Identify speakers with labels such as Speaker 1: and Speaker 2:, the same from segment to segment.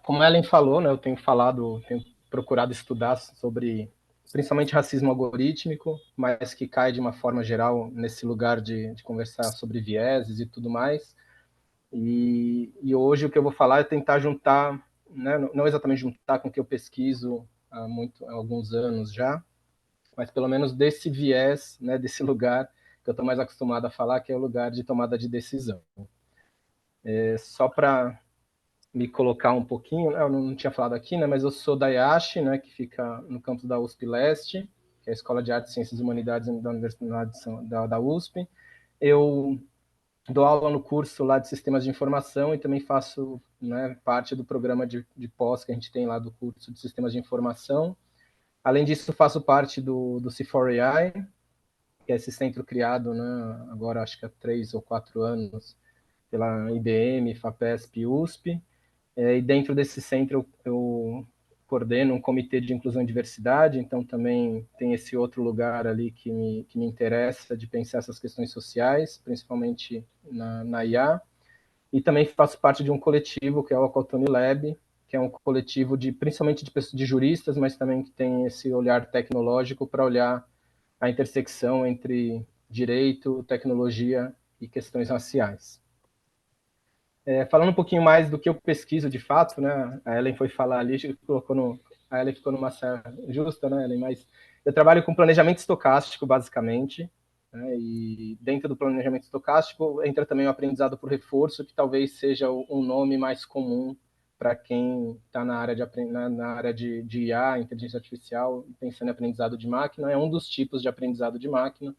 Speaker 1: como a Ellen falou, né, eu tenho procurado estudar sobre, principalmente racismo algorítmico, mas que cai de uma forma geral nesse lugar de conversar sobre vieses e tudo mais. E hoje o que eu vou falar é tentar juntar, né, não exatamente juntar com o que eu pesquiso há alguns anos já, mas pelo menos desse viés, né, desse lugar que eu estou mais acostumado a falar, que é o lugar de tomada de decisão. Só para me colocar um pouquinho, eu não tinha falado aqui, né, mas eu sou da IASH, né, que fica no campus da USP Leste, que é a Escola de Artes, Ciências e Humanidades da Universidade da USP. Eu dou aula no curso lá de Sistemas de Informação e também faço, né, parte do programa de pós que a gente tem lá do curso de Sistemas de Informação. Além disso, faço parte do C4AI, que é esse centro criado, né, agora acho que há 3 ou 4 anos, pela IBM, FAPESP e USP. E dentro desse centro eu coordeno um comitê de inclusão e diversidade, então também tem esse outro lugar ali que me interessa de pensar essas questões sociais, principalmente na IA. E também faço parte de um coletivo que é o Acotone Lab, que é um coletivo principalmente de juristas, mas também que tem esse olhar tecnológico para olhar a intersecção entre direito, tecnologia e questões raciais. Falando um pouquinho mais do que eu pesquiso de fato, né? A Ellen foi falar ali, a Ellen ficou numa saia justa, né, Ellen? Mas eu trabalho com planejamento estocástico, basicamente, né? E dentro do planejamento estocástico entra também o aprendizado por reforço, que talvez seja um nome mais comum para quem está na área de IA, inteligência artificial, pensando em aprendizado de máquina. É um dos tipos de aprendizado de máquina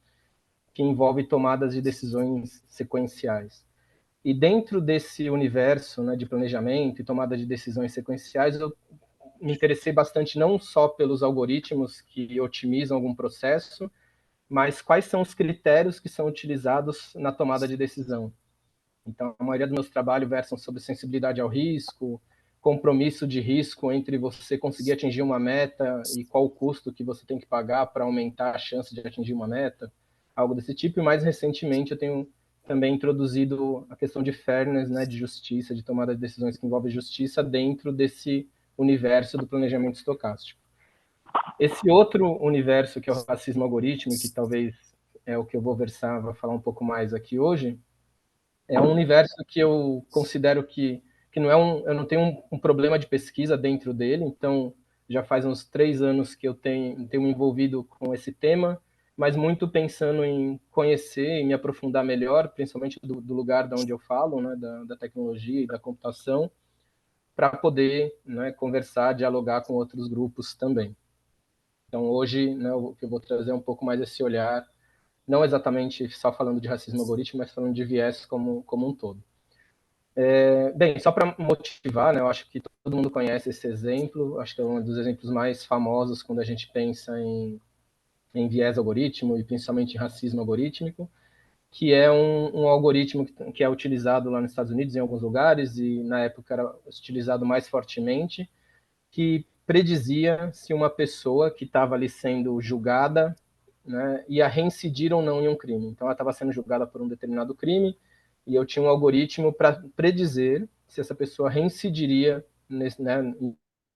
Speaker 1: que envolve tomadas de decisões sequenciais. E dentro desse universo, né, de planejamento e tomada de decisões sequenciais, eu me interessei bastante não só pelos algoritmos que otimizam algum processo, mas quais são os critérios que são utilizados na tomada de decisão. Então, a maioria dos meus trabalhos versam sobre sensibilidade ao risco, compromisso de risco entre você conseguir atingir uma meta e qual o custo que você tem que pagar para aumentar a chance de atingir uma meta, algo desse tipo. E mais recentemente eu tenho também introduzido a questão de fairness, né, de justiça, de tomada de decisões que envolve justiça dentro desse universo do planejamento estocástico. Esse outro universo que é o racismo algorítmico, que talvez é o que eu vou falar um pouco mais aqui hoje, é um universo que eu considero que não é eu não tenho um problema de pesquisa dentro dele, então já faz uns 3 anos que eu tenho me envolvido com esse tema, mas muito pensando em conhecer e me aprofundar melhor, principalmente do lugar de onde eu falo, né, da tecnologia e da computação, para poder, né, conversar, dialogar com outros grupos também. Então hoje, né, o que eu vou trazer é um pouco mais esse olhar, não exatamente só falando de racismo algorítmico, mas falando de viés como um todo. Bem, só para motivar, né, eu acho que todo mundo conhece esse exemplo, acho que é um dos exemplos mais famosos quando a gente pensa em viés algoritmo e principalmente em racismo algorítmico, que é um algoritmo que é utilizado lá nos Estados Unidos em alguns lugares e na época era utilizado mais fortemente, que predizia se uma pessoa que estava ali sendo julgada, né, ia reincidir ou não em um crime. Então ela estava sendo julgada por um determinado crime e eu tinha um algoritmo para predizer se essa pessoa reincidiria né,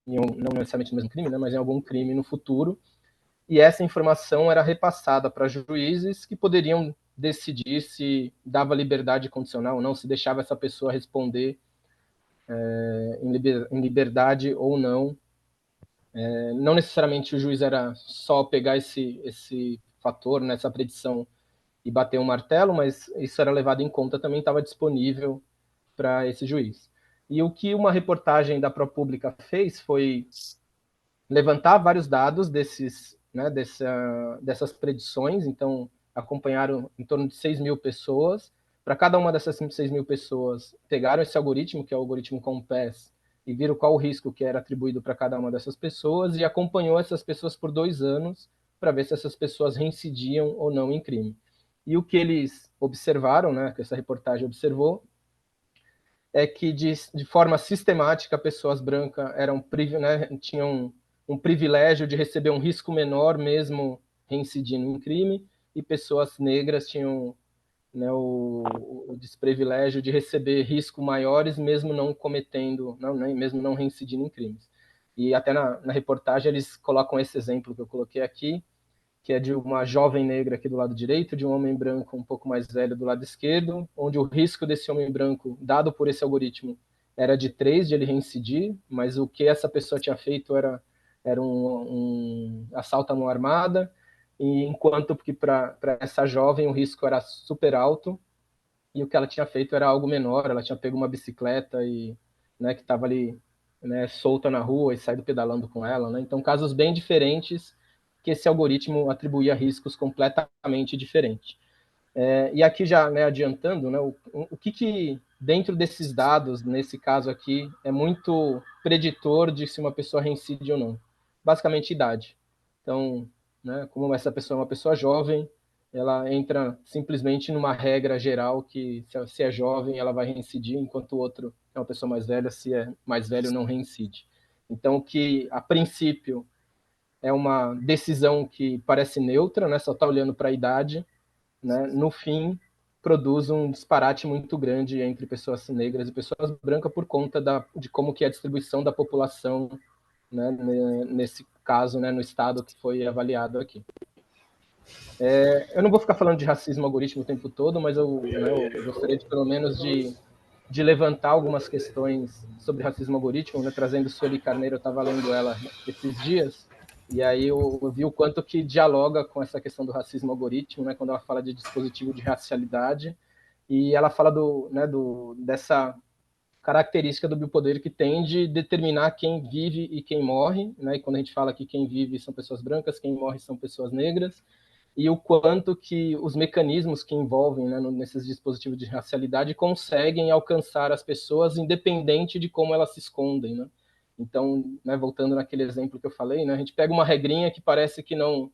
Speaker 1: não necessariamente no mesmo crime, né, mas em algum crime no futuro. E essa informação era repassada para juízes que poderiam decidir se dava liberdade condicional ou não, se deixava essa pessoa responder em liberdade ou não. Não necessariamente o juiz era só pegar esse fator, nessa predição e bater um martelo, mas isso era levado em conta, também estava disponível para esse juiz. E o que uma reportagem da ProPublica fez foi levantar vários dados né, dessas predições, então acompanharam em torno de 6 mil pessoas. Para cada uma dessas 6 mil pessoas, pegaram esse algoritmo, que é o algoritmo Compass, e viram qual o risco que era atribuído para cada uma dessas pessoas, e acompanhou essas pessoas por 2 anos para ver se essas pessoas reincidiam ou não em crime. E o que eles observaram, né, que essa reportagem observou, é que de forma sistemática pessoas brancas né, tinham um privilégio de receber um risco menor mesmo reincidindo em crime, e pessoas negras tinham né, o desprivilégio de receber riscos maiores, mesmo não cometendo, não, né, mesmo não reincidindo em crimes. E até na reportagem eles colocam esse exemplo que eu coloquei aqui, que é de uma jovem negra aqui do lado direito, de um homem branco um pouco mais velho do lado esquerdo, onde o risco desse homem branco, dado por esse algoritmo, era de 3 de ele reincidir, mas o que essa pessoa tinha feito era um assalto à mão armada, e enquanto que para essa jovem o risco era super alto, e o que ela tinha feito era algo menor, ela tinha pego uma bicicleta e, né, que estava ali, né, solta na rua e saído pedalando com ela, né? Então, casos bem diferentes que esse algoritmo atribuía riscos completamente diferentes. E aqui já, né, adiantando, né, o que dentro desses dados, nesse caso aqui, é muito preditor de se uma pessoa reincide ou não? Basicamente, idade. Então, né, como essa pessoa é uma pessoa jovem, ela entra simplesmente numa regra geral que se é jovem, ela vai reincidir, enquanto o outro é uma pessoa mais velha, se é mais velho, não reincide. Então, que a princípio é uma decisão que parece neutra, né, só está olhando para a idade, né, no fim produz um disparate muito grande entre pessoas negras e pessoas brancas por conta de como que é a distribuição da população, né, nesse caso, né, no estado que foi avaliado aqui. Eu não vou ficar falando de racismo algoritmo o tempo todo, mas eu gostaria de pelo menos de levantar algumas questões sobre racismo algoritmo, né, trazendo Sueli Carneiro, eu estava lendo ela esses dias, e aí eu vi o quanto que dialoga com essa questão do racismo algoritmo, né, quando ela fala de dispositivo de racialidade, e ela fala dessa característica do biopoder que tem de determinar quem vive e quem morre, né, e quando a gente fala que quem vive são pessoas brancas, quem morre são pessoas negras, e o quanto que os mecanismos que envolvem, né, nesses dispositivos de racialidade conseguem alcançar as pessoas independente de como elas se escondem, né? Então, né, voltando naquele exemplo que eu falei, né, a gente pega uma regrinha que parece que não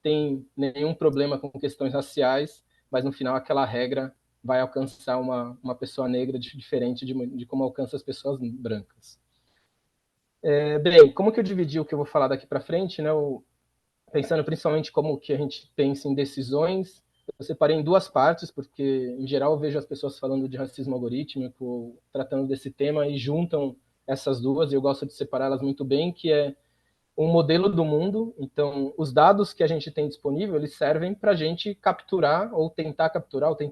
Speaker 1: tem nenhum problema com questões raciais, mas no final aquela regra vai alcançar uma pessoa negra diferente de como alcança as pessoas brancas. Bem, como que eu dividi o que eu vou falar daqui para frente, né? Pensando principalmente como que a gente pensa em decisões, eu separei em duas partes, porque em geral eu vejo as pessoas falando de racismo algorítmico, tratando desse tema e juntam essas duas, e eu gosto de separá-las muito bem, que é um modelo do mundo. Então, os dados que a gente tem disponível, eles servem para a gente capturar, ou tentar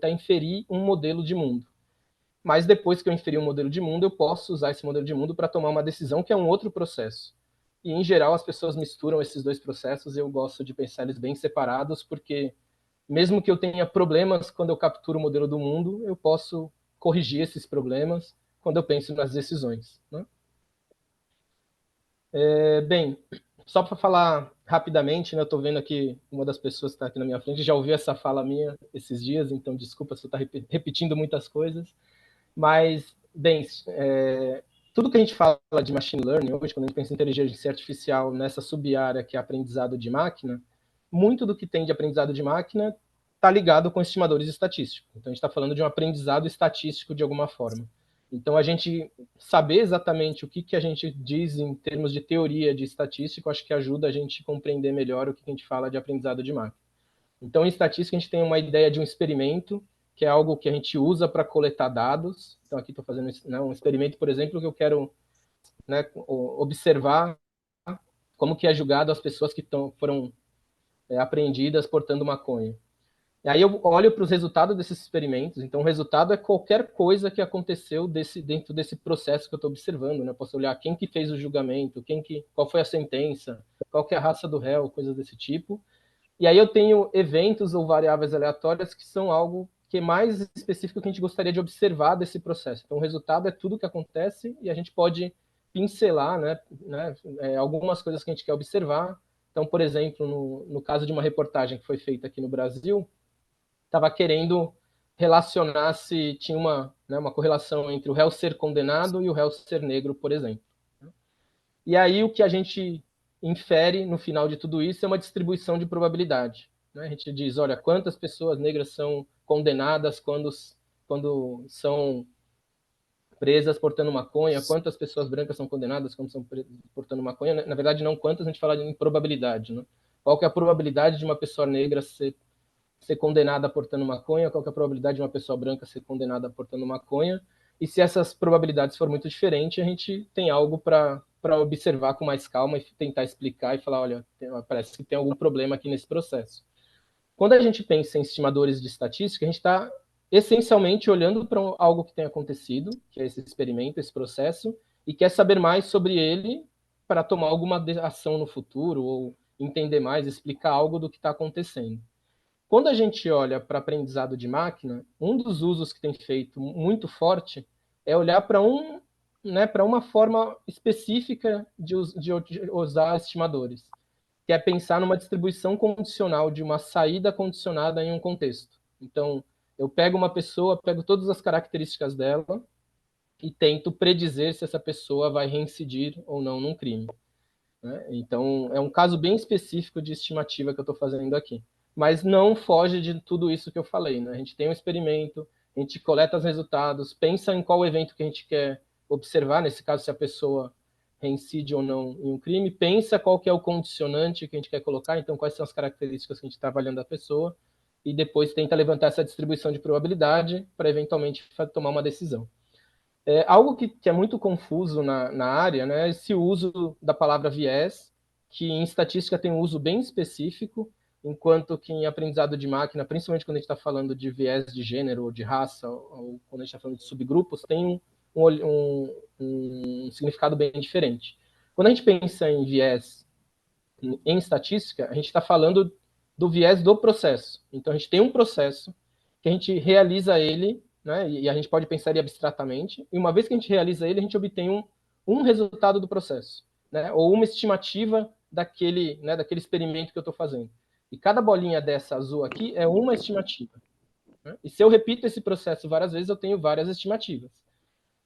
Speaker 1: inferir um modelo de mundo. Mas depois que eu inferir um modelo de mundo, eu posso usar esse modelo de mundo para tomar uma decisão que é um outro processo. E, em geral, as pessoas misturam esses dois processos, e eu gosto de pensar eles bem separados, porque mesmo que eu tenha problemas quando eu capturo o modelo do mundo, eu posso corrigir esses problemas quando eu penso nas decisões, né? Bem, só para falar rapidamente, né, eu estou vendo aqui uma das pessoas que está aqui na minha frente, já ouviu essa fala minha esses dias, então desculpa se eu estou repetindo muitas coisas, mas, bem, tudo que a gente fala de machine learning hoje, quando a gente pensa em inteligência artificial nessa sub-área que é aprendizado de máquina, muito do que tem de aprendizado de máquina está ligado com estimadores estatísticos. Então, a gente está falando de um aprendizado estatístico de alguma forma. Então, a gente saber exatamente o que a gente diz em termos de teoria de estatística, acho que ajuda a gente a compreender melhor o que a gente fala de aprendizado de máquina. Então, em estatística, a gente tem uma ideia de um experimento, que é algo que a gente usa para coletar dados. Então, aqui estou fazendo, né, um experimento, por exemplo, que eu quero, né, observar como que é julgado as pessoas que foram apreendidas portando maconha. E aí eu olho para os resultados desses experimentos. Então, o resultado é qualquer coisa que aconteceu dentro desse processo que eu estou observando, né? Eu posso olhar quem que fez o julgamento, qual foi a sentença, qual que é a raça do réu, coisas desse tipo. E aí eu tenho eventos ou variáveis aleatórias que são algo que é mais específico que a gente gostaria de observar desse processo. Então, o resultado é tudo que acontece e a gente pode pincelar, algumas coisas que a gente quer observar. Então, por exemplo, no caso de uma reportagem que foi feita aqui no Brasil, estava querendo relacionar se tinha uma correlação entre o réu ser condenado e o réu ser negro, por exemplo. E aí o que a gente infere no final de tudo isso é uma distribuição de probabilidade, né? A gente diz, olha, quantas pessoas negras são condenadas quando são presas portando maconha, quantas pessoas brancas são condenadas quando são presas portando maconha. Na verdade, não quantas, a gente fala em probabilidade, né? Qual que é a probabilidade de uma pessoa negra ser ser condenada portando maconha, qual que é a probabilidade de uma pessoa branca ser condenada portando maconha, e se essas probabilidades for muito diferentes, a gente tem algo para observar com mais calma e tentar explicar e falar, olha, parece que tem algum problema aqui nesse processo. Quando a gente pensa em estimadores de estatística, a gente está essencialmente olhando para algo que tem acontecido, que é esse experimento, esse processo, e quer saber mais sobre ele para tomar alguma ação no futuro ou entender mais, explicar algo do que está acontecendo. Quando a gente olha para aprendizado de máquina, um dos usos que tem feito muito forte é olhar para para uma forma específica de usar estimadores, que é pensar numa distribuição condicional de uma saída condicionada em um contexto. Então, eu pego uma pessoa, pego todas as características dela e tento predizer se essa pessoa vai reincidir ou não num crime. Né? Então, é um caso bem específico de estimativa que eu estou fazendo aqui. Mas não foge de tudo isso que eu falei. Né? A gente tem um experimento, a gente coleta os resultados, pensa em qual evento que a gente quer observar, nesse caso, se a pessoa reincide ou não em um crime, pensa qual que é o condicionante que a gente quer colocar, então quais são as características que a gente está avaliando da pessoa, e depois tenta levantar essa distribuição de probabilidade para eventualmente tomar uma decisão. Algo que é muito confuso na área, né, é esse uso da palavra viés, que em estatística tem um uso bem específico, enquanto que em aprendizado de máquina, principalmente quando a gente está falando de viés de gênero ou de raça, ou quando a gente está falando de subgrupos, tem um significado bem diferente. Quando a gente pensa em viés em estatística, a gente está falando do viés do processo. Então, a gente tem um processo que a gente realiza ele, né, e a gente pode pensar ele abstratamente, e uma vez que a gente realiza ele, a gente obtém um resultado do processo, né, ou uma estimativa daquele experimento que eu estou fazendo. E cada bolinha dessa azul aqui é uma estimativa. Né? E se eu repito esse processo várias vezes, eu tenho várias estimativas.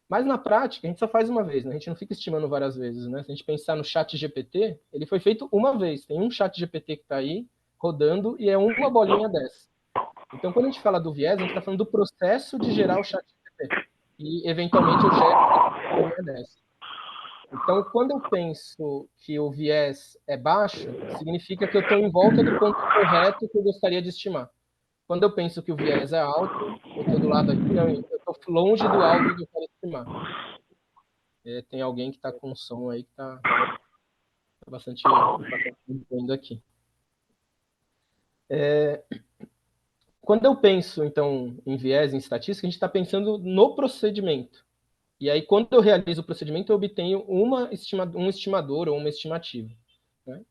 Speaker 1: Mas na prática, a gente só faz uma vez, né? A gente não fica estimando várias vezes, né? Se a gente pensar no chat GPT, ele foi feito uma vez. Tem um chat GPT que está aí rodando e é uma bolinha dessa. Então, quando a gente fala do viés, a gente está falando do processo de gerar o chat GPT. E, eventualmente, eu gero uma bolinha dessa. Então, quando eu penso que o viés é baixo, significa que eu estou em volta do ponto correto que eu gostaria de estimar. Quando eu penso que o viés é alto, eu estou do lado aqui, não, eu estou longe do alvo que eu quero estimar. Tem alguém que está com som aí que está bastante vendo aqui. Quando eu penso, então, em viés, em estatística, a gente está pensando no procedimento. E aí, quando eu realizo o procedimento, eu obtenho um estimador ou uma estimativa. Né?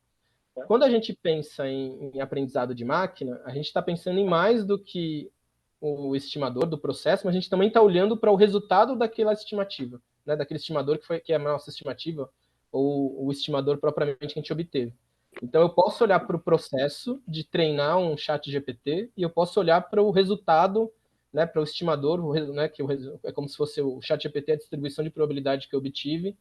Speaker 1: Quando a gente pensa em aprendizado de máquina, a gente está pensando em mais do que o estimador do processo, mas a gente também está olhando para o resultado daquela estimativa, né? Daquele estimador que é a nossa estimativa, ou o estimador propriamente que a gente obteve. Então, eu posso olhar para o processo de treinar um chat GPT e eu posso olhar para o resultado, né, para o estimador, né, que é como se fosse o chat GPT, a distribuição de probabilidade que eu obtive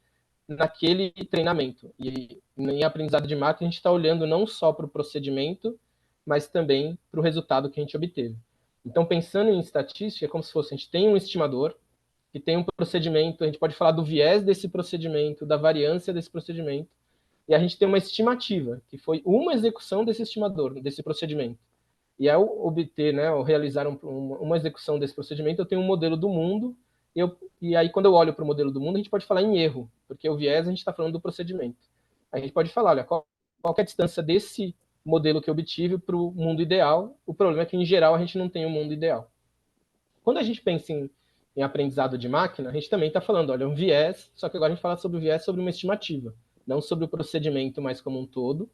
Speaker 1: naquele treinamento. E em aprendizado de máquina, a gente está olhando não só para o procedimento, mas também para o resultado que a gente obteve. Então, pensando em estatística, é como se fosse, a gente tem um estimador, que tem um procedimento, a gente pode falar do viés desse procedimento, da variância desse procedimento, e a gente tem uma estimativa, que foi uma execução desse estimador, desse procedimento. E ao obter, né, ao realizar uma execução desse procedimento, eu tenho um modelo do mundo, e aí quando eu olho para o modelo do mundo, a gente pode falar em erro, porque o viés a gente está falando do procedimento. A gente pode falar, olha, qual é a distância desse modelo que eu obtive para o mundo ideal? O problema é que, em geral, a gente não tem um mundo ideal. Quando a gente pensa em aprendizado de máquina, a gente também está falando, olha, um viés, só que agora a gente fala sobre o viés sobre uma estimativa, não sobre o procedimento mais como um todo.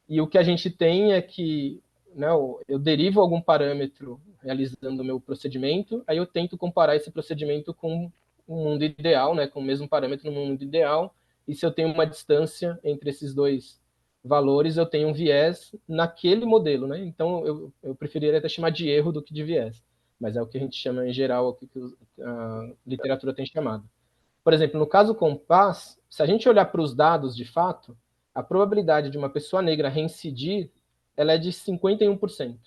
Speaker 1: E o que a gente tem é que, né, eu derivo algum parâmetro realizando o meu procedimento, aí eu tento comparar esse procedimento com o mundo ideal, né, com o mesmo parâmetro no mundo ideal, e se eu tenho uma distância entre esses dois valores, eu tenho um viés naquele modelo, né? Então, eu preferiria até chamar de erro do que de viés, mas é o que a gente chama em geral, o que a literatura tem chamado. Por exemplo, no caso Compass, se a gente olhar para os dados de fato, a probabilidade de uma pessoa negra reincidir, ela é de 51%.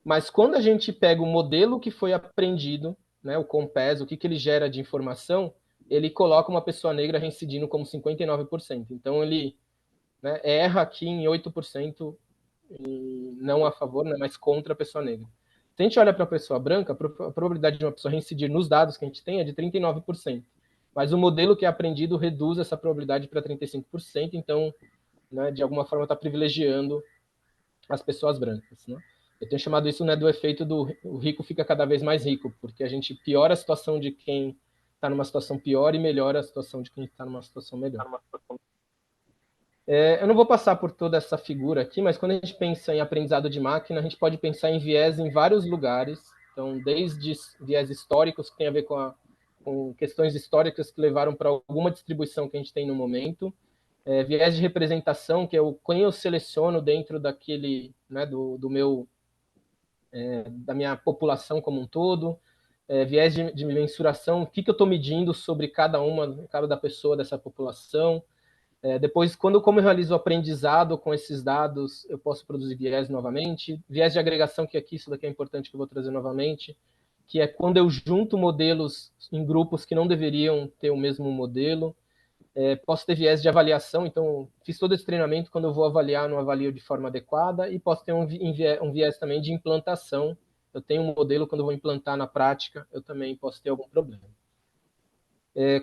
Speaker 1: Mas quando a gente pega o modelo que foi aprendido, né, o Compass, o que ele gera de informação, ele coloca uma pessoa negra reincidindo como 59%. Então, ele, né, erra aqui em 8% e não a favor, né, mas contra a pessoa negra. Se a gente olha para a pessoa branca, a probabilidade de uma pessoa reincidir nos dados que a gente tem é de 39%. Mas o modelo que é aprendido reduz essa probabilidade para 35%, então, né, de alguma forma, está privilegiando as pessoas brancas. Né? Eu tenho chamado isso, né, do efeito do o rico fica cada vez mais rico, porque a gente piora a situação de quem está numa situação pior e melhora a situação de quem está numa situação melhor. Eu não vou passar por toda essa figura aqui, mas quando a gente pensa em aprendizado de máquina, a gente pode pensar em viés em vários lugares. Então, desde viés históricos, que tem a ver com questões históricas que levaram para alguma distribuição que a gente tem no momento, viés de representação, que é quem eu seleciono dentro daquele, né, do meu, da minha população como um todo, viés de mensuração, o que eu estou medindo sobre cada pessoa dessa população. Depois, como eu realizo o aprendizado com esses dados, eu posso produzir viés novamente. Viés de agregação, que aqui, isso daqui é importante que eu vou trazer novamente, que é quando eu junto modelos em grupos que não deveriam ter o mesmo modelo. Posso ter viés de avaliação, então fiz todo esse treinamento, quando eu vou avaliar, não avalio de forma adequada, e posso ter um viés também de implantação. Eu tenho um modelo, quando eu vou implantar na prática, eu também posso ter algum problema.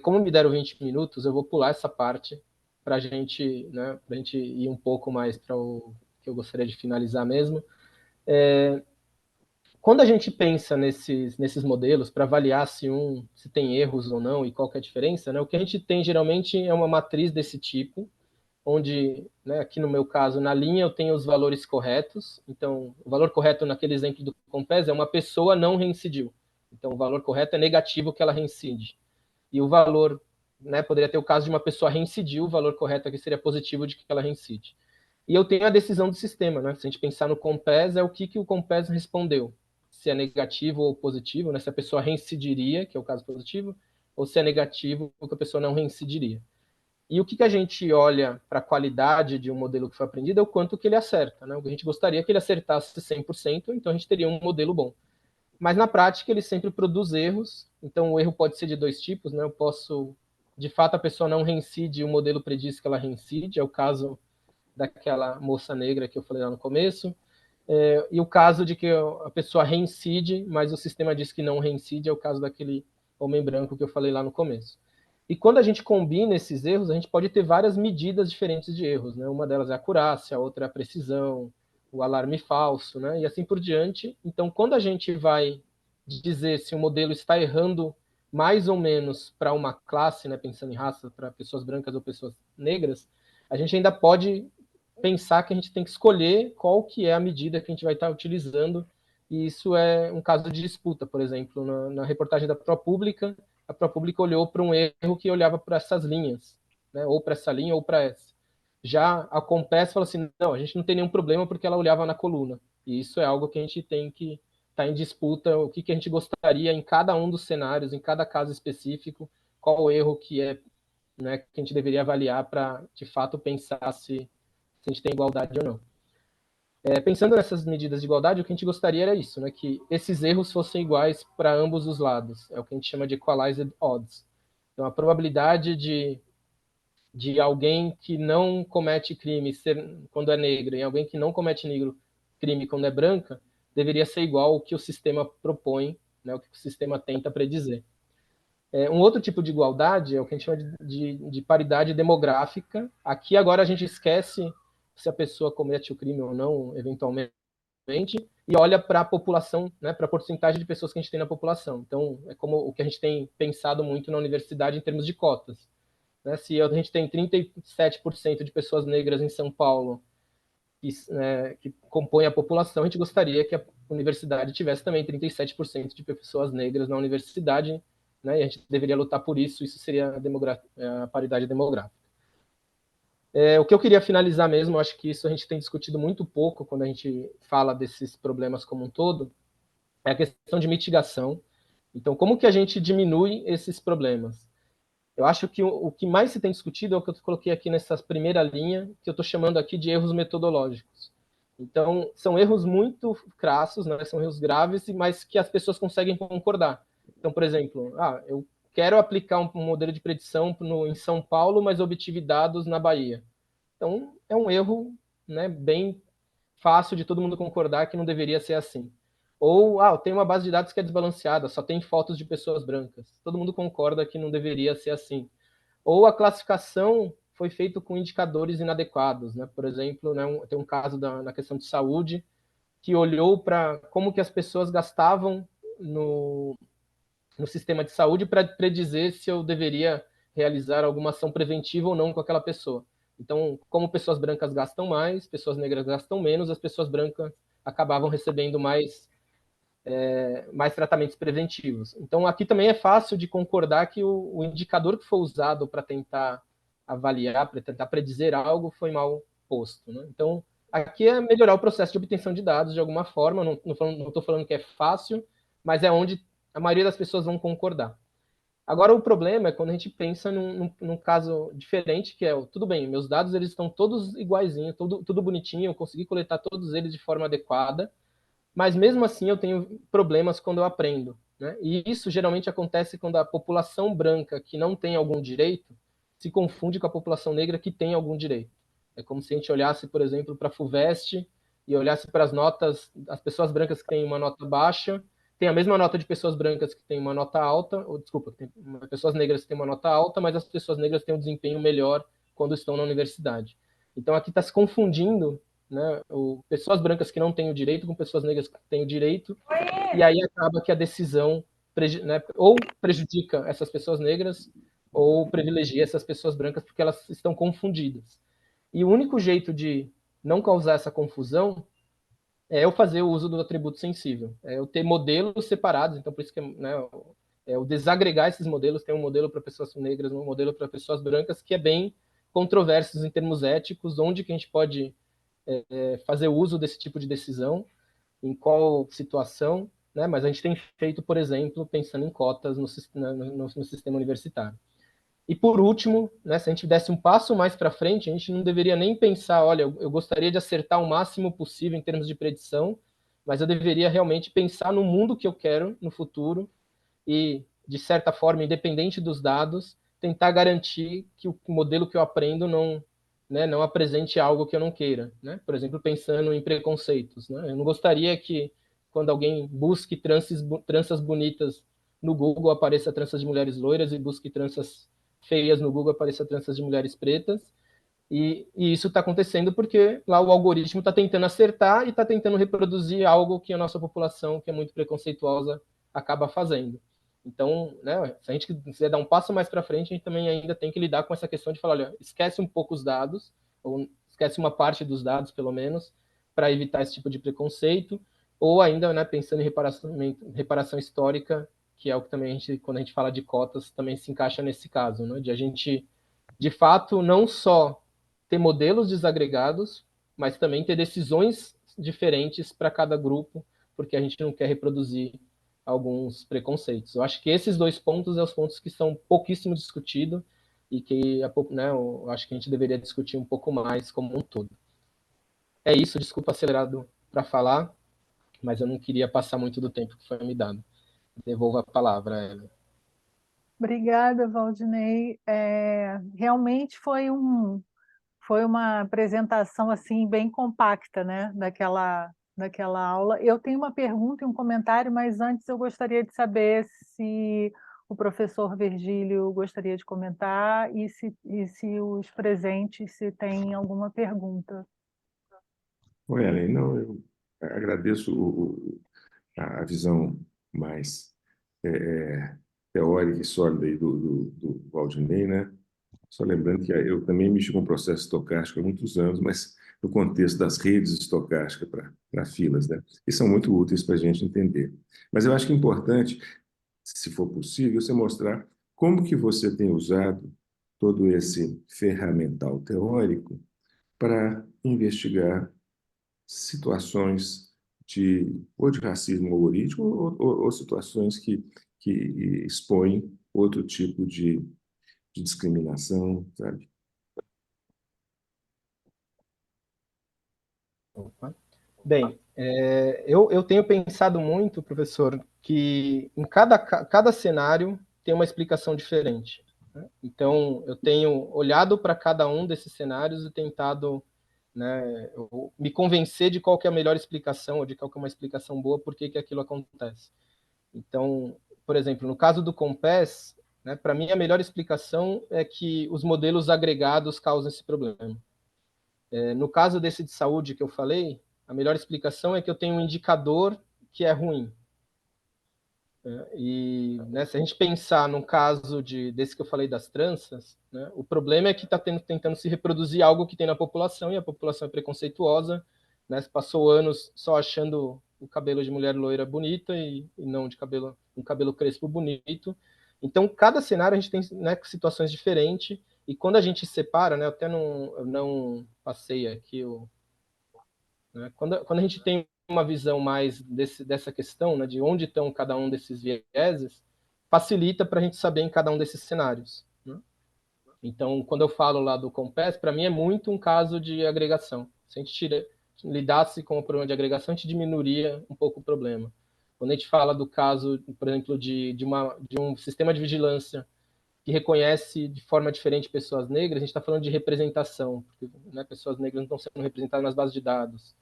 Speaker 1: Como me deram 20 minutos, eu vou pular essa parte para né, a gente ir um pouco mais para o que eu gostaria de finalizar mesmo. Quando a gente pensa nesses modelos para avaliar se tem erros ou não e qual que é a diferença, né, o que a gente tem geralmente é uma matriz desse tipo, onde, né, aqui no meu caso, na linha eu tenho os valores corretos. Então, o valor correto naquele exemplo do Compes é uma pessoa não reincidiu. Então, o valor correto é negativo que ela reincide. E o valor, né, poderia ter o caso de uma pessoa reincidir, o valor correto aqui seria positivo de que ela reincide. E eu tenho a decisão do sistema, né? Se a gente pensar no Compes, é o que o Compes respondeu. Se é negativo ou positivo, né? Se a pessoa reincidiria, que é o caso positivo, ou se é negativo, que a pessoa não reincidiria. E o que a gente olha para a qualidade de um modelo que foi aprendido é o quanto que ele acerta, né? A gente gostaria que ele acertasse 100%, então a gente teria um modelo bom. Mas na prática ele sempre produz erros, então o erro pode ser de dois tipos, né? Eu posso, de fato, a pessoa não reincide, o modelo prediz que ela reincide, é o caso daquela moça negra que eu falei lá no começo, e o caso de que a pessoa reincide, mas o sistema diz que não reincide, é o caso daquele homem branco que eu falei lá no começo. E quando a gente combina esses erros, a gente pode ter várias medidas diferentes de erros, né? Uma delas é a acurácia, a outra é a precisão, o alarme falso, né? E assim por diante. Então, quando a gente vai dizer se o modelo está errando mais ou menos para uma classe, né, pensando em raça, para pessoas brancas ou pessoas negras, a gente ainda pode pensar que a gente tem que escolher qual que é a medida que a gente vai estar utilizando, e isso é um caso de disputa, por exemplo, na reportagem da ProPublica, a ProPublica olhou para um erro que olhava para essas linhas, né, ou para essa linha ou para essa. Já a Compass fala assim, não, a gente não tem nenhum problema porque ela olhava na coluna, e isso é algo que a gente tem que estar em disputa, o que a gente gostaria em cada um dos cenários, em cada caso específico, qual o erro que é, né, que a gente deveria avaliar para, de fato, pensar se a gente tem igualdade ou não. Pensando nessas medidas de igualdade, o que a gente gostaria era isso, né, que esses erros fossem iguais para ambos os lados. É o que a gente chama de equalized odds. Então, a probabilidade de alguém que não comete crime quando é negro e alguém que não comete crime quando é branca deveria ser igual ao que o sistema propõe, né, o que o sistema tenta predizer. Um outro tipo de igualdade é o que a gente chama de paridade demográfica. Aqui agora a gente esquece se a pessoa comete o crime ou não, eventualmente, e olha para a população, né, para a porcentagem de pessoas que a gente tem na população. Então, é como o que a gente tem pensado muito na universidade em termos de cotas. Né? Se a gente tem 37% de pessoas negras em São Paulo que compõem a população, a gente gostaria que a universidade tivesse também 37% de pessoas negras na universidade, né? E a gente deveria lutar por isso, isso seria a paridade demográfica. O que eu queria finalizar mesmo, acho que isso a gente tem discutido muito pouco quando a gente fala desses problemas como um todo, é a questão de mitigação. Então, como que a gente diminui esses problemas? Eu acho que o que mais se tem discutido é o que eu coloquei aqui nessa primeira linha, que eu estou chamando aqui de erros metodológicos. Então, são erros muito crassos, né? São erros graves, mas que as pessoas conseguem concordar. Então, por exemplo, eu quero aplicar um modelo de predição em São Paulo, mas obtive dados na Bahia. Então, é um erro, né, bem fácil de todo mundo concordar que não deveria ser assim. Ou, tem uma base de dados que é desbalanceada, só tem fotos de pessoas brancas. Todo mundo concorda que não deveria ser assim. Ou a classificação foi feita com indicadores inadequados, né? Por exemplo, né, tem um caso na questão de saúde, que olhou para como que as pessoas gastavam no sistema de saúde para predizer se eu deveria realizar alguma ação preventiva ou não com aquela pessoa. Então, como pessoas brancas gastam mais, pessoas negras gastam menos, as pessoas brancas acabavam recebendo mais tratamentos preventivos. Então, aqui também é fácil de concordar que o indicador que foi usado para tentar avaliar, para tentar predizer algo, foi mal posto. Né? Então, aqui é melhorar o processo de obtenção de dados de alguma forma. Não estou falando que é fácil, mas é onde a maioria das pessoas vão concordar. Agora, o problema é quando a gente pensa num caso diferente, que é, tudo bem, meus dados eles estão todos iguaizinhos, tudo bonitinho, eu consegui coletar todos eles de forma adequada, mas mesmo assim eu tenho problemas quando eu aprendo. Né? E isso geralmente acontece quando a população branca que não tem algum direito se confunde com a população negra que tem algum direito. É como se a gente olhasse, por exemplo, para a FUVEST e olhasse para as notas, as pessoas brancas que têm uma nota baixa, tem a mesma nota de pessoas brancas que têm uma nota alta, ou desculpa, tem pessoas negras que têm uma nota alta, mas as pessoas negras têm um desempenho melhor quando estão na universidade. Então aqui está se confundindo, né, pessoas brancas que não têm o direito com pessoas negras que têm o direito, e aí acaba que a decisão, né, ou prejudica essas pessoas negras ou privilegia essas pessoas brancas porque elas estão confundidas. E o único jeito de não causar essa confusão é eu fazer o uso do atributo sensível, é eu ter modelos separados, então por isso que, né, é o desagregar esses modelos, tem um modelo para pessoas negras, um modelo para pessoas brancas, que é bem controverso em termos éticos, onde que a gente pode fazer uso desse tipo de decisão, em qual situação, né? Mas a gente tem feito, por exemplo, pensando em cotas no sistema universitário. E por último, né, se a gente desse um passo mais para frente, a gente não deveria nem pensar, olha, eu gostaria de acertar o máximo possível em termos de predição, mas eu deveria realmente pensar no mundo que eu quero no futuro e, de certa forma, independente dos dados, tentar garantir que o modelo que eu aprendo não, né, não apresente algo que eu não queira. Né? Por exemplo, pensando em preconceitos. Né? Eu não gostaria que, quando alguém busque tranças bonitas no Google, apareça tranças de mulheres loiras, e busque tranças feias no Google, apareça tranças de mulheres pretas. E isso está acontecendo porque lá o algoritmo está tentando acertar e está tentando reproduzir algo que a nossa população, que é muito preconceituosa, acaba fazendo. Então, né, se a gente quiser dar um passo mais para frente, a gente também ainda tem que lidar com essa questão de falar, olha, esquece um pouco os dados, ou esquece uma parte dos dados, pelo menos, para evitar esse tipo de preconceito, ou ainda, né, pensando em reparação histórica, que é o que também quando a gente fala de cotas, também se encaixa nesse caso, né, de a gente, de fato, não só ter modelos desagregados, mas também ter decisões diferentes para cada grupo, porque a gente não quer reproduzir alguns preconceitos. Eu acho que esses dois pontos são os pontos que são pouquíssimo discutidos e que, né, eu acho que a gente deveria discutir um pouco mais como um todo. É isso, desculpa acelerado para falar, mas eu não queria passar muito do tempo que foi me dado. Devolvo a palavra, Ela.
Speaker 2: Obrigada, Valdinei. Realmente foi uma apresentação assim bem compacta, né, daquela aula. Eu tenho uma pergunta e um comentário, mas antes eu gostaria de saber se o professor Virgílio gostaria de comentar e se os presentes se têm alguma pergunta.
Speaker 3: Oi, Ellen, não, eu agradeço a visão mais teórica e sólida aí do Valdinei, né? Só lembrando que eu também mexi com processo estocástico há muitos anos, mas no contexto das redes estocásticas para filas, né? E são muito úteis para a gente entender. Mas eu acho que é importante, se for possível, você mostrar como que você tem usado todo esse ferramental teórico para investigar situações ou de racismo algorítmico ou situações que expõem outro tipo de discriminação, sabe?
Speaker 1: Bem, eu tenho pensado muito, professor, que em cada cenário tem uma explicação diferente. Né? Então, eu tenho olhado para cada um desses cenários e tentado né, me convencer de qual que é a melhor explicação, ou de qual que é uma explicação boa, por que aquilo acontece. Então, por exemplo, no caso do Compass, né, para mim a melhor explicação é que os modelos agregados causam esse problema. No caso desse de saúde que eu falei, a melhor explicação é que eu tenho um indicador que é ruim. E, né, se a gente pensar no caso desse que eu falei das tranças, né, o problema é que está tentando se reproduzir algo que tem na população, e a população é preconceituosa, né, passou anos só achando o cabelo de mulher loira bonita e não de um cabelo crespo bonito. Então, cada cenário a gente tem, né, situações diferentes, e quando a gente separa, né, eu não passei aqui né? Quando a gente tem uma visão mais dessa questão, né, de onde estão cada um desses vieses, facilita para a gente saber em cada um desses cenários. Né? Então, quando eu falo lá do Compass, para mim é muito um caso de agregação. Se a gente lidasse com o problema de agregação, a gente diminuiria um pouco o problema. Quando a gente fala do caso, por exemplo, de um sistema de vigilância que reconhece de forma diferente pessoas negras, a gente está falando de representação, porque, né, pessoas negras não estão sendo representadas nas bases de dados.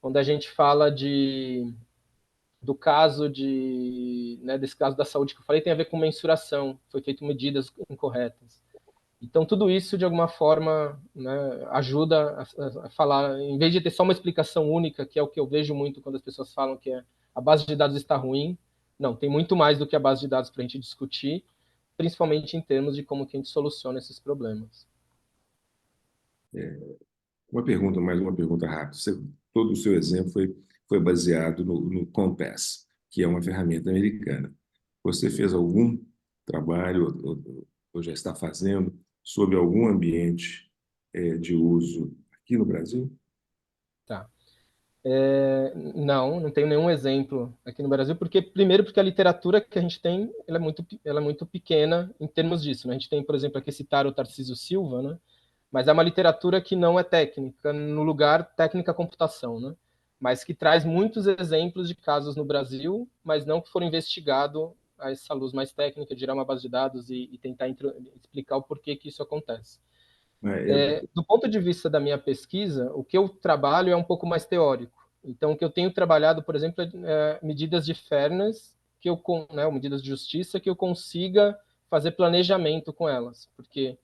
Speaker 1: Quando a gente fala do caso né, desse caso da saúde que eu falei, tem a ver com mensuração, foi feito medidas incorretas. Então, tudo isso, de alguma forma, né, ajuda a falar, em vez de ter só uma explicação única, que é o que eu vejo muito quando as pessoas falam que a base de dados está ruim, não, tem muito mais do que a base de dados para a gente discutir, principalmente em termos de como que a gente soluciona esses problemas.
Speaker 3: Mais uma pergunta rápida. Todo o seu exemplo foi baseado no Compass, que é uma ferramenta americana. Você fez algum trabalho, ou já está fazendo, sobre algum ambiente de uso aqui no Brasil?
Speaker 1: Tá. Não tenho nenhum exemplo aqui no Brasil, primeiro porque a literatura que a gente tem ela é muito pequena em termos disso. Né? A gente tem, por exemplo, aqui citar o Tarcísio Silva, né? Mas é uma literatura que não é técnica, no lugar técnica computação, né? Mas que traz muitos exemplos de casos no Brasil, mas não que foram investigados a essa luz mais técnica, de gerar uma base de dados e tentar explicar o porquê que isso acontece. Do ponto de vista da minha pesquisa, o que eu trabalho é um pouco mais teórico. Então, o que eu tenho trabalhado, por exemplo, é medidas de fairness, né, medidas de justiça, que eu consiga fazer planejamento com elas. Porque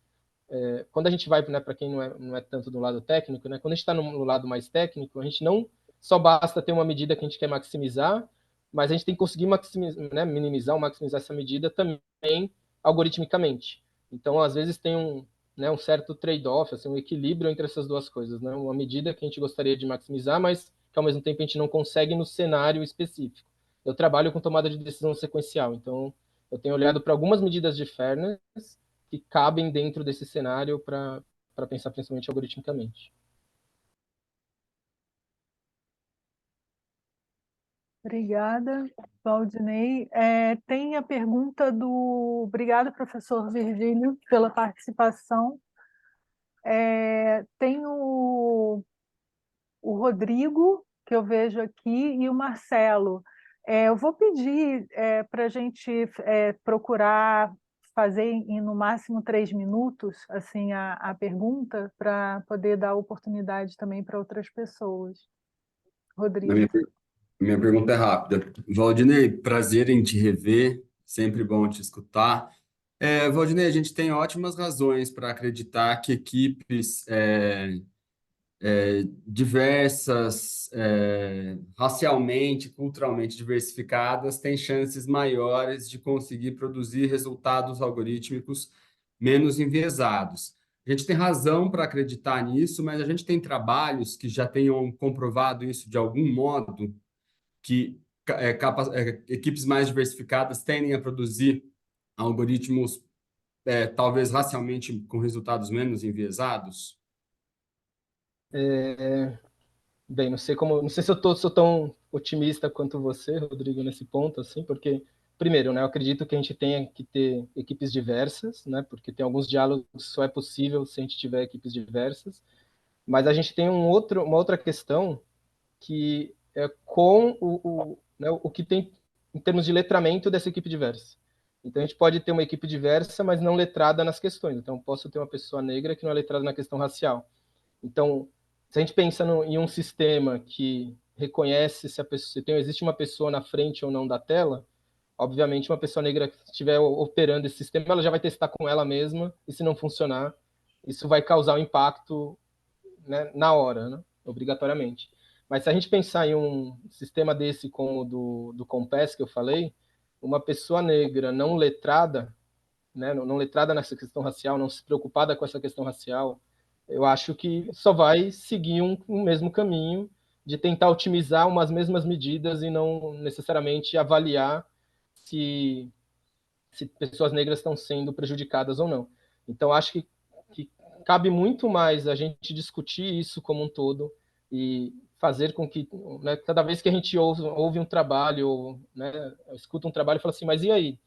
Speaker 1: quando a gente vai, né, para quem não é tanto do lado técnico, né, quando a gente está no lado mais técnico, a gente não só basta ter uma medida que a gente quer maximizar, mas a gente tem que conseguir né, minimizar ou maximizar essa medida também algoritmicamente. Então, às vezes, tem né, um certo trade-off, assim, um equilíbrio entre essas duas coisas. Né? Uma medida que a gente gostaria de maximizar, mas que, ao mesmo tempo, a gente não consegue no cenário específico. Eu trabalho com tomada de decisão sequencial, então eu tenho olhado para algumas medidas de fairness que cabem dentro desse cenário para pensar principalmente algoritmicamente.
Speaker 2: Obrigada, Valdinei. Tem a pergunta do... Obrigada, professor Virgílio, pela participação. Tem o Rodrigo, que eu vejo aqui, e o Marcelo. Eu vou pedir para a gente procurar fazer em no máximo 3 minutos assim, a pergunta, para poder dar oportunidade também para outras pessoas.
Speaker 4: Na
Speaker 2: Rodrigo.
Speaker 4: minha pergunta é rápida. Valdinei, prazer em te rever, sempre bom te escutar. Valdinei, a gente tem ótimas razões para acreditar que equipes diversas, racialmente, culturalmente diversificadas, têm chances maiores de conseguir produzir resultados algorítmicos menos enviesados. A gente tem razão para acreditar nisso, mas a gente tem trabalhos que já tenham comprovado isso de algum modo, que equipes mais diversificadas tendem a produzir algoritmos talvez racialmente com resultados menos enviesados?
Speaker 1: Bem, não sei se sou tão otimista quanto você, Rodrigo, nesse ponto, assim, porque primeiro, né, eu acredito que a gente tenha que ter equipes diversas, né, porque tem alguns diálogos que só é possível se a gente tiver equipes diversas, mas a gente tem uma outra questão que é com né, o que tem em termos de letramento dessa equipe diversa. Então, a gente pode ter uma equipe diversa, mas não letrada nas questões. Então, eu posso ter uma pessoa negra que não é letrada na questão racial. Então, se a gente pensa em um sistema que reconhece se a pessoa, se existe uma pessoa na frente ou não da tela, obviamente uma pessoa negra que estiver operando esse sistema, ela já vai testar com ela mesma, e se não funcionar, isso vai causar um impacto, né, na hora, né, obrigatoriamente. Mas se a gente pensar em um sistema desse como o do Compass que eu falei, uma pessoa negra não letrada, né, não letrada nessa questão racial, não se preocupada com essa questão racial, eu acho que só vai seguir um mesmo caminho de tentar otimizar umas mesmas medidas e não necessariamente avaliar se, se pessoas negras estão sendo prejudicadas ou não. Então, acho que cabe muito mais a gente discutir isso como um todo e fazer com que, né, cada vez que a gente ouve um trabalho, ou, né, escuta um trabalho, fala assim, mas e aí?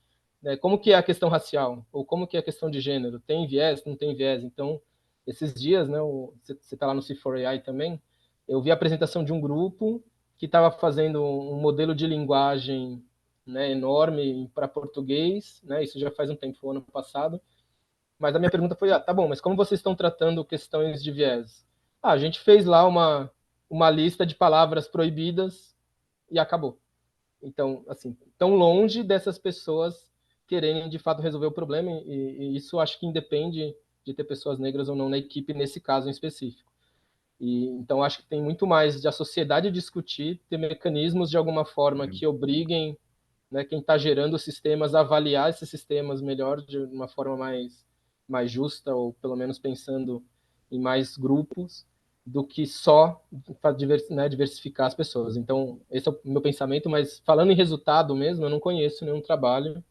Speaker 1: Né, como que é a questão racial? Ou como que é a questão de gênero? Tem viés? Não tem viés? Então, esses dias, né, você está lá no C4AI também, eu vi a apresentação de um grupo que estava fazendo um modelo de linguagem, né, enorme para português, né, isso já faz um tempo, foi ano passado, mas a minha pergunta foi, tá bom, mas como vocês estão tratando questões de viés? A gente fez lá uma lista de palavras proibidas e acabou. Então, assim, tão longe dessas pessoas quererem de fato resolver o problema, e isso acho que independe de ter pessoas negras ou não na equipe nesse caso em específico. E então acho que tem muito mais de a sociedade discutir, ter mecanismos de alguma forma que obriguem, né, quem está gerando os sistemas a avaliar esses sistemas melhor, de uma forma mais justa, ou pelo menos pensando em mais grupos, do que só né, diversificar as pessoas. Então, esse é o meu pensamento, mas falando em resultado mesmo, eu não conheço nenhum trabalho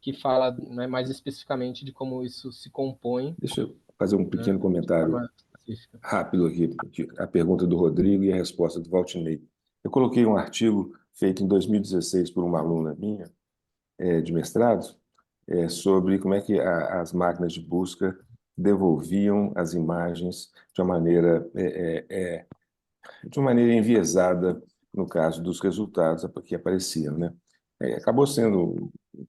Speaker 1: que fala, né, mais especificamente de como isso se compõe,
Speaker 3: Deixa eu fazer um
Speaker 1: né,
Speaker 3: pequeno
Speaker 1: de
Speaker 3: comentário
Speaker 1: forma específica.
Speaker 3: rápido aqui, a pergunta do Rodrigo e a resposta do Valdinei. Eu coloquei um artigo feito em 2016 por uma aluna minha, de mestrado, sobre como é que as máquinas de busca devolviam as imagens de uma maneira enviesada no caso dos resultados que apareciam, né? Acabou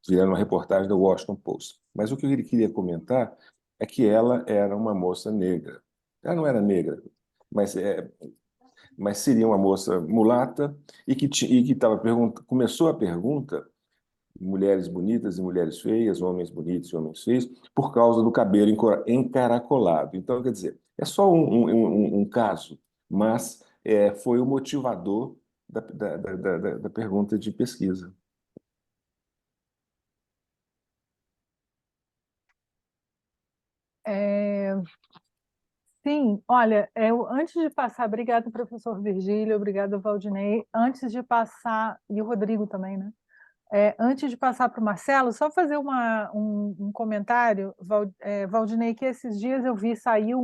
Speaker 3: virando uma reportagem do Washington Post. Mas o que ele queria comentar é que ela era uma moça negra. Ela não era negra, mas, mas seria uma moça mulata e que começou a pergunta mulheres bonitas e mulheres feias, homens bonitos e homens feios, por causa do cabelo encaracolado. Então, quer dizer, é só um caso, mas foi o motivador da pergunta de pesquisa.
Speaker 2: Sim, olha, antes de passar, obrigada, professor Virgílio, obrigada, Valdinei. Antes de passar, e o Rodrigo também, né? Antes de passar para o Marcelo, só fazer um comentário, Valdinei, que esses dias eu vi, saiu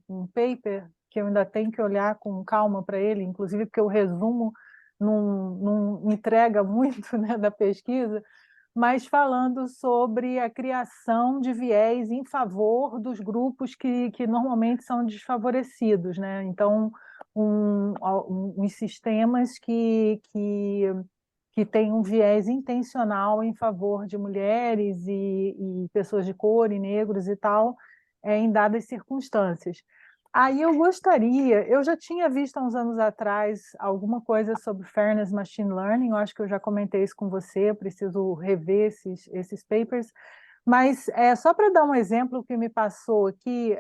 Speaker 2: um paper que eu ainda tenho que olhar com calma para ele, inclusive porque o resumo não entrega muito, né, da pesquisa, mas falando sobre a criação de viés em favor dos grupos que normalmente são desfavorecidos, né? Então, uns sistemas que têm um viés intencional em favor de mulheres e pessoas de cor e negros e tal, em dadas circunstâncias. Aí eu já tinha visto há uns anos atrás alguma coisa sobre Fairness Machine Learning, eu acho que eu já comentei isso com você, eu preciso rever esses papers, mas só para dar um exemplo que me passou aqui,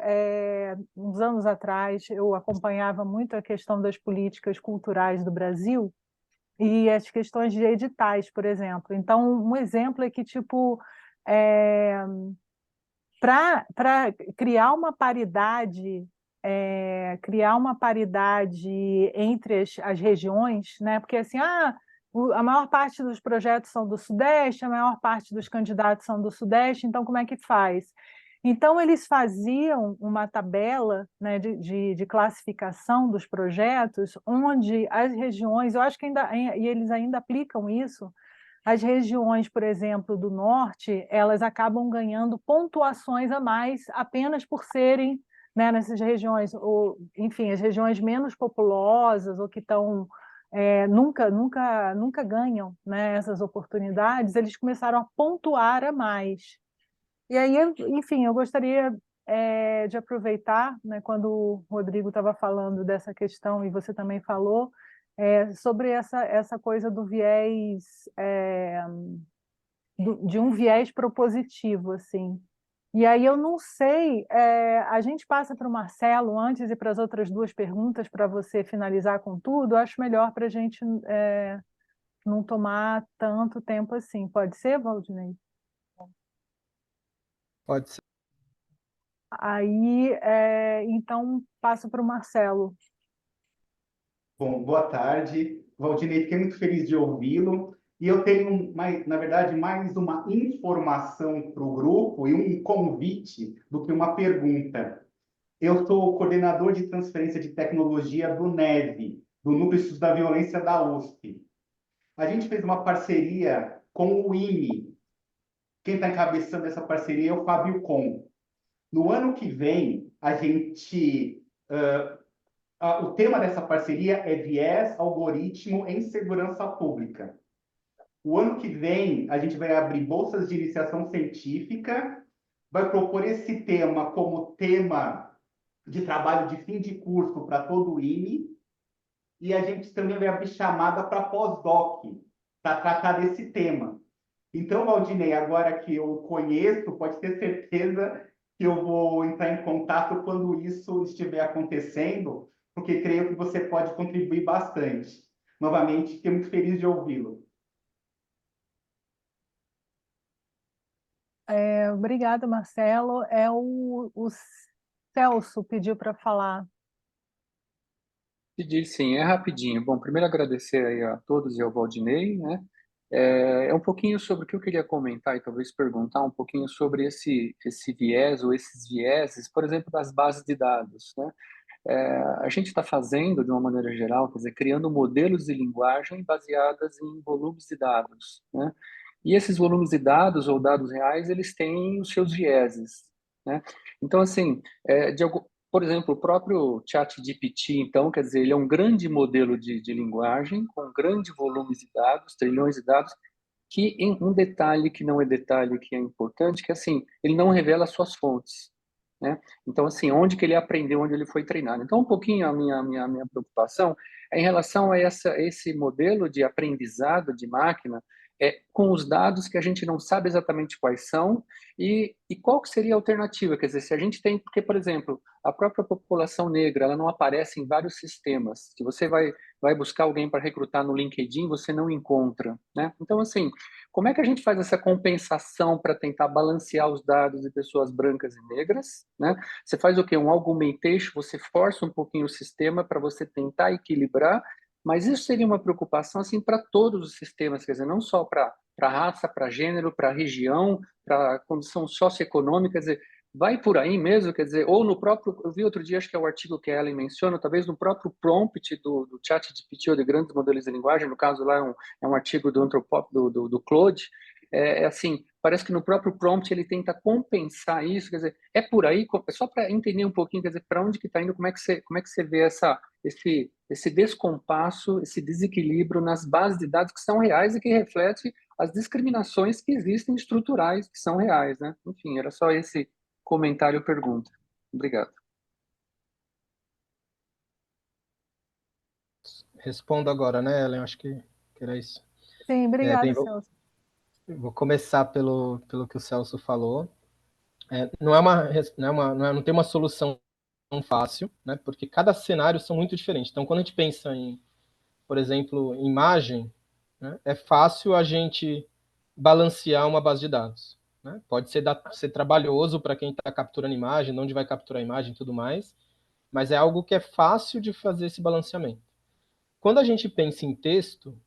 Speaker 2: uns anos atrás eu acompanhava muito a questão das políticas culturais do Brasil e as questões de editais, por exemplo. Então, um exemplo é que, tipo, para criar uma paridade entre as regiões, né? Porque assim, a maior parte dos projetos são do Sudeste, a maior parte dos candidatos são do Sudeste, então como é que faz? Então, eles faziam uma tabela, né, de classificação dos projetos, onde as regiões, eu acho que e eles ainda aplicam isso, as regiões, por exemplo, do norte, elas acabam ganhando pontuações a mais apenas por serem, né, nessas regiões, ou, enfim, as regiões menos populosas ou que estão nunca ganham, né, essas oportunidades, eles começaram a pontuar a mais. E aí, enfim, eu gostaria de aproveitar, né, quando o Rodrigo estava falando dessa questão, e você também falou, sobre essa coisa do viés, de um viés propositivo, assim. E aí eu não sei, a gente passa para o Marcelo antes e para as outras duas perguntas, para você finalizar com tudo, acho melhor para a gente não tomar tanto tempo assim. Pode ser, Valdinei?
Speaker 1: Pode ser.
Speaker 2: Aí, então, passo para o Marcelo.
Speaker 5: Bom, boa tarde. Valdinei, fiquei muito feliz de ouvi-lo. E eu tenho, na verdade, mais uma informação para o grupo e um convite do que uma pergunta. Eu sou coordenador de transferência de tecnologia do NEV, do Núcleo de Estudos da Violência da USP. A gente fez uma parceria com o IME. Quem está encabeçando essa parceria é o Fábio Com. No ano que vem, a gente... o tema dessa parceria é viés algoritmo em segurança pública. O ano que vem, a gente vai abrir bolsas de iniciação científica, vai propor esse tema como tema de trabalho de fim de curso para todo o IME, e a gente também vai abrir chamada para pós-doc, para tratar desse tema. Então, Valdinei, agora que eu conheço, pode ter certeza que eu vou entrar em contato quando isso estiver acontecendo, porque creio que você pode contribuir bastante. Novamente, fiquei muito feliz de ouvi-lo.
Speaker 2: Obrigada, Marcelo. O Celso pediu para falar.
Speaker 6: Pedir sim, é rapidinho. Bom, primeiro agradecer aí a todos e ao Valdinei, né? É um pouquinho sobre o que eu queria comentar e talvez perguntar um pouquinho sobre esse viés ou esses vieses, por exemplo, das bases de dados, né? A gente está fazendo, de uma maneira geral, quer dizer, criando modelos de linguagem baseadas em volumes de dados, né? E esses volumes de dados ou dados reais, eles têm os seus vieses, né? Então, assim, por exemplo, o próprio ChatGPT, então, quer dizer, ele é um grande modelo de linguagem, com grande volumes de dados, trilhões de dados, que em um detalhe que não é detalhe, que é importante, que assim, ele não revela suas fontes, né? Então, assim, onde que ele aprendeu, onde ele foi treinado. Então, um pouquinho a minha preocupação é em relação a esse modelo de aprendizado de máquina, com os dados que a gente não sabe exatamente quais são e qual que seria a alternativa. Quer dizer, se a gente tem... Porque, por exemplo, a própria população negra, ela não aparece em vários sistemas. Se você vai buscar alguém para recrutar no LinkedIn, você não encontra, né? Então, assim, como é que a gente faz essa compensação para tentar balancear os dados de pessoas brancas e negras, né? Você faz o quê? Um augmentation, você força um pouquinho o sistema para você tentar equilibrar, mas isso seria uma preocupação assim para todos os sistemas, quer dizer, não só para raça, para gênero, para região, para condição socioeconômica, quer dizer, vai por aí mesmo, quer dizer, ou no próprio, eu vi outro dia, acho que é o artigo que a Ellen menciona, talvez no próprio prompt do ChatGPT ou de grandes modelos de linguagem, no caso lá é um artigo do Anthropic, do Claude, assim, parece que no próprio prompt ele tenta compensar isso, quer dizer, é por aí, só para entender um pouquinho, quer dizer, para onde que está indo, como é que você vê esse descompasso, esse desequilíbrio nas bases de dados que são reais e que reflete as discriminações que existem estruturais, que são reais, né? Enfim, era só esse comentário ou pergunta. Obrigado.
Speaker 1: Respondo agora, né, Ellen? Acho que era isso.
Speaker 2: Sim, obrigada,
Speaker 1: Bem,
Speaker 2: Celso.
Speaker 1: vou começar pelo que o Celso falou. Não tem uma solução tão fácil, né? Porque cada cenário são muito diferentes. Então, quando a gente pensa em, por exemplo, imagem, né, é fácil a gente balancear uma base de dados, né? Pode ser trabalhoso para quem está capturando imagem, onde vai capturar a imagem e tudo mais, mas é algo que é fácil de fazer esse balanceamento. Quando a gente pensa em texto,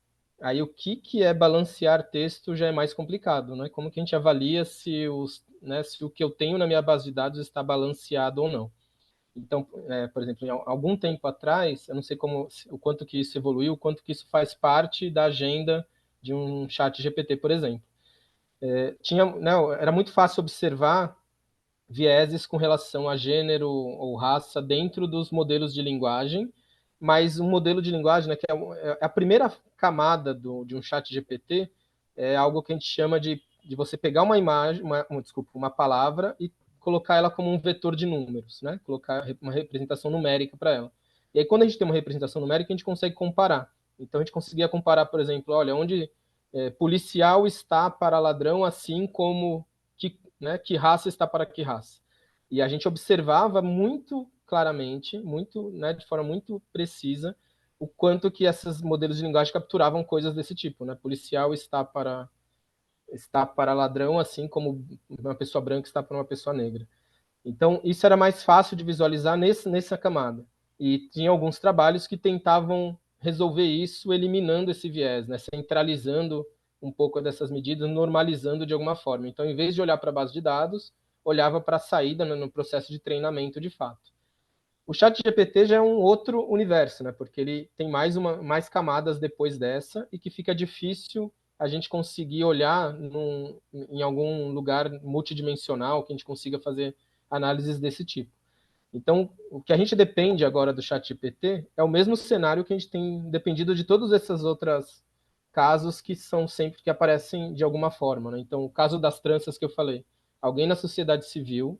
Speaker 1: aí o que é balancear texto já é mais complicado, né? Como que a gente avalia se o que eu tenho na minha base de dados está balanceado ou não? Então, por exemplo, há algum tempo atrás, eu não sei o quanto que isso evoluiu, o quanto que isso faz parte da agenda de um chat GPT, por exemplo. Era muito fácil observar vieses com relação a gênero ou raça dentro dos modelos de linguagem, mas um modelo de linguagem, né, que é a primeira camada de um chat GPT, é algo que a gente chama de você pegar uma imagem, uma palavra e colocar ela como um vetor de números, né? Colocar uma representação numérica para ela. E aí, quando a gente tem uma representação numérica, a gente consegue comparar. Então, a gente conseguia comparar, por exemplo, olha, onde policial está para ladrão, assim como que raça está para que raça. E a gente observava muito claramente, muito, né, de forma muito precisa, o quanto que esses modelos de linguagem capturavam coisas desse tipo, né? Policial está para ladrão, assim como uma pessoa branca está para uma pessoa negra. Então, isso era mais fácil de visualizar nessa camada. E tinha alguns trabalhos que tentavam resolver isso, eliminando esse viés, né? Centralizando um pouco dessas medidas, normalizando de alguma forma. Então, em vez de olhar para a base de dados, olhava para a saída, né, no processo de treinamento de fato. O ChatGPT já é um outro universo, né? Porque ele tem mais camadas depois dessa e que fica difícil a gente conseguir olhar em algum lugar multidimensional que a gente consiga fazer análises desse tipo. Então, o que a gente depende agora do ChatGPT é o mesmo cenário que a gente tem dependido de todos esses outros casos que são sempre que aparecem de alguma forma, né? Então, o caso das tranças que eu falei, alguém na sociedade civil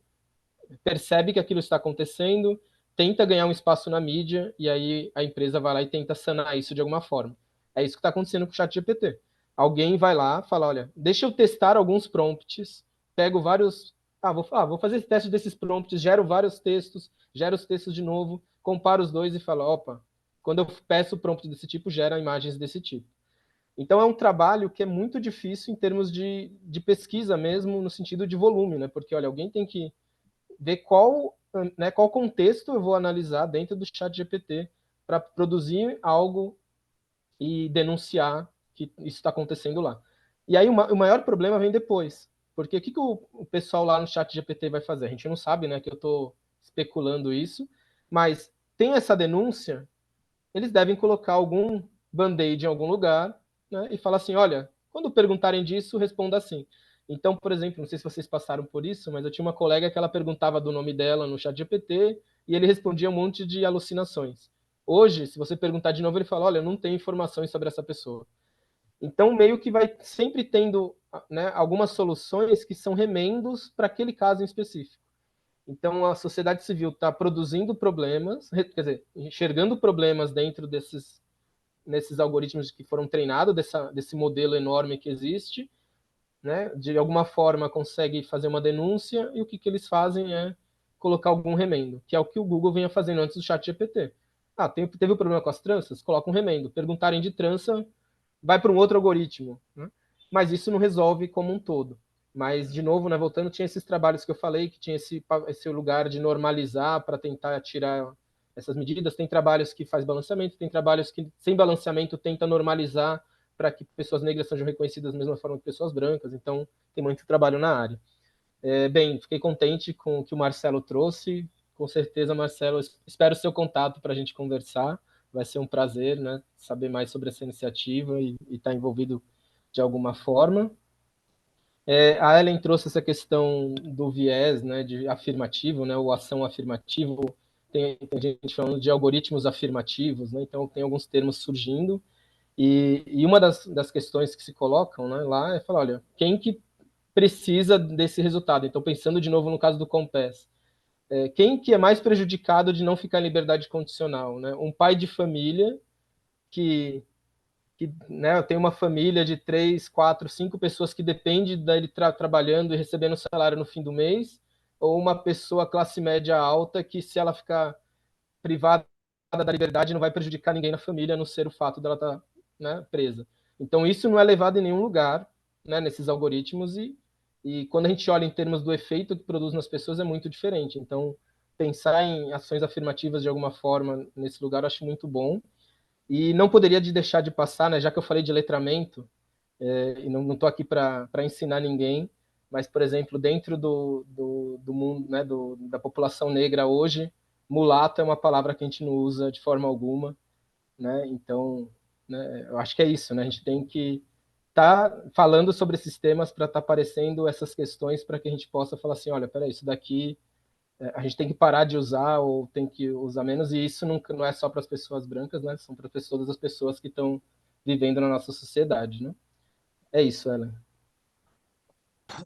Speaker 1: percebe que aquilo está acontecendo, tenta ganhar um espaço na mídia, e aí a empresa vai lá e tenta sanar isso de alguma forma. É isso que está acontecendo com o ChatGPT. Alguém vai lá, fala, olha, deixa eu testar alguns prompts, pego vários... vou fazer esse teste desses prompts, gero vários textos, gero os textos de novo, comparo os dois e falo, opa, quando eu peço prompt desse tipo, gera imagens desse tipo. Então é um trabalho que é muito difícil em termos de pesquisa mesmo, no sentido de volume, né? Porque, olha, alguém tem que ver qual contexto eu vou analisar dentro do ChatGPT para produzir algo e denunciar que isso está acontecendo lá. E aí o maior problema vem depois, porque o que o pessoal lá no ChatGPT vai fazer? A gente não sabe, né, que eu estou especulando isso, mas tem essa denúncia, eles devem colocar algum band-aid em algum lugar, né, e falar assim, olha, quando perguntarem disso, responda assim. Então, por exemplo, não sei se vocês passaram por isso, mas eu tinha uma colega que ela perguntava do nome dela no ChatGPT e ele respondia um monte de alucinações. Hoje, se você perguntar de novo, ele fala, olha, eu não tenho informações sobre essa pessoa. Então, meio que vai sempre tendo, né, algumas soluções que são remendos para aquele caso em específico. Então, a sociedade civil está produzindo problemas, quer dizer, enxergando problemas dentro nesses algoritmos que foram treinados, desse modelo enorme que existe, né? De alguma forma consegue fazer uma denúncia e o que eles fazem é colocar algum remendo, que é o que o Google vinha fazendo antes do ChatGPT. Teve um problema com as tranças? Coloca um remendo. Perguntarem de trança, vai para um outro algoritmo, né? Mas isso não resolve como um todo. Mas, de novo, né, voltando, tinha esses trabalhos que eu falei, que tinha esse lugar de normalizar para tentar tirar essas medidas. Tem trabalhos que faz balanceamento, tem trabalhos que, sem balanceamento, tenta normalizar para que pessoas negras sejam reconhecidas da mesma forma que pessoas brancas. Então, tem muito trabalho na área. Bem, fiquei contente com o que o Marcelo trouxe. Com certeza, Marcelo, espero o seu contato para a gente conversar. Vai ser um prazer, né, saber mais sobre essa iniciativa e estar envolvido de alguma forma. A Ellen trouxe essa questão do viés, né, de afirmativo, né, o ação afirmativo. Tem gente falando de algoritmos afirmativos, né, então tem alguns termos surgindo. E uma das questões que se colocam, né, lá é falar, olha, quem que precisa desse resultado? Então, pensando de novo no caso do Compass, quem que é mais prejudicado de não ficar em liberdade condicional? Né? Um pai de família que né, tem uma família de 3, 4, 5 pessoas que depende dele trabalhando e recebendo salário no fim do mês, ou uma pessoa classe média alta que, se ela ficar privada da liberdade, não vai prejudicar ninguém na família, a não ser o fato dela estar, né, presa. Então, isso não é levado em nenhum lugar, né, nesses algoritmos, e quando a gente olha em termos do efeito que produz nas pessoas, é muito diferente. Então, pensar em ações afirmativas de alguma forma nesse lugar eu acho muito bom. E não poderia deixar de passar, né, já que eu falei de letramento, e não estou aqui para ensinar ninguém, mas, por exemplo, dentro do mundo, né, da população negra hoje, mulato é uma palavra que a gente não usa de forma alguma, né? Então, né, eu acho que é isso, né? A gente tem que estar falando sobre esses temas para estar aparecendo essas questões para que a gente possa falar assim, olha, peraí, isso daqui a gente tem que parar de usar ou tem que usar menos, e isso não é só para as pessoas brancas, né? São para todas as pessoas que estão vivendo na nossa sociedade, né? É isso, Ellen.